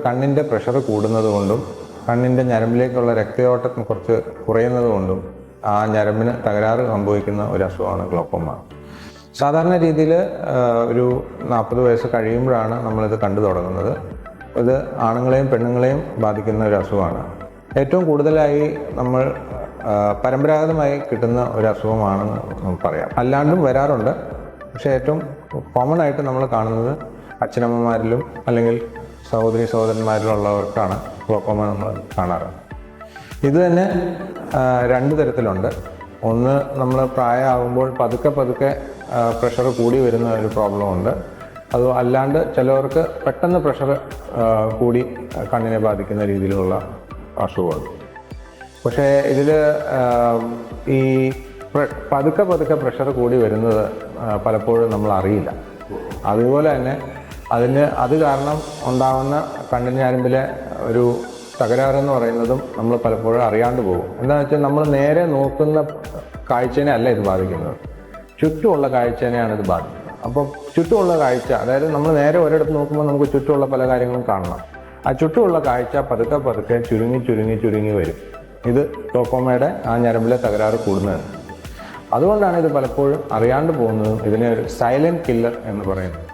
കണ്ണിൻ്റെ പ്രഷർ കൂടുന്നത് കൊണ്ടും കണ്ണിൻ്റെ ഞരമ്പിലേക്കുള്ള രക്തയോട്ടം കുറച്ച് കുറയുന്നത് കൊണ്ടും ആ ഞരമ്പിന് തകരാറ് സംഭവിക്കുന്ന ഒരു അസുഖമാണ് ഗ്ലോക്കോമ. സാധാരണ രീതിയിൽ ഒരു 40 വയസ്സ് കഴിയുമ്പോഴാണ് നമ്മളിത് കണ്ടു തുടങ്ങുന്നത്. ഇത് ആണുങ്ങളെയും പെണ്ണുങ്ങളെയും ബാധിക്കുന്ന ഒരു അസുഖമാണ്. ഏറ്റവും കൂടുതലായി നമ്മൾ പരമ്പരാഗതമായി കിട്ടുന്ന ഒരു അസുഖമാണെന്ന് നമുക്ക് പറയാം. അല്ലാണ്ടും വരാറുണ്ട്, പക്ഷേ ഏറ്റവും കോമൺ ആയിട്ട് നമ്മൾ കാണുന്നത് അച്ഛനമ്മമാരിലും അല്ലെങ്കിൽ സഹോദരന്മാരിലുള്ളവർക്കാണ് ഗ്ലോക്കോമ നമ്മൾ കാണാറ്. ഇത് തന്നെ 2 തരത്തിലുണ്ട്. ഒന്ന്, നമ്മൾ പ്രായമാകുമ്പോൾ പതുക്കെ പ്രഷർ കൂടി വരുന്ന ഒരു പ്രോബ്ലം ഉണ്ട്. അത് അല്ലാണ്ട് ചിലവർക്ക് പെട്ടെന്ന് പ്രഷർ കൂടി കണ്ണിനെ ബാധിക്കുന്ന രീതിയിലുള്ള അസുഖമുണ്ട്. പക്ഷേ ഇതിൽ ഈ പതുക്കെ പ്രഷർ കൂടി വരുന്നത് പലപ്പോഴും നമ്മൾ അറിയില്ല. അതുപോലെ തന്നെ അത് കാരണം ഉണ്ടാകുന്ന കണ്ണിന് ഞരമ്പിലെ ഒരു തകരാറെന്ന് പറയുന്നതും നമ്മൾ പലപ്പോഴും അറിയാണ്ട് പോകും. എന്താണെന്ന് വെച്ചാൽ നമ്മൾ നേരെ നോക്കുന്ന കാഴ്ചനെ അല്ല ഇത് ബാധിക്കുന്നത്, ചുറ്റുമുള്ള കാഴ്ചനെയാണ് ഇത് ബാധിക്കുന്നത്. അപ്പോൾ ചുറ്റുമുള്ള കാഴ്ച, അതായത് നമ്മൾ നേരെ ഒരിടത്ത് നോക്കുമ്പോൾ നമുക്ക് ചുറ്റുമുള്ള പല കാര്യങ്ങളും കാണണം. ആ ചുറ്റുമുള്ള കാഴ്ച പതുക്കെ ചുരുങ്ങി വരും. ഇത് ഗ്ലോക്കോമയുടെ ആ ഞരമ്പിലെ തകരാറ് കൂടുന്നതാണ്. അതുകൊണ്ടാണ് ഇത് പലപ്പോഴും അറിയാണ്ട് പോകുന്നതും ഇതിനെ ഒരു സൈലന്റ് കില്ലർ എന്ന് പറയുന്നത്.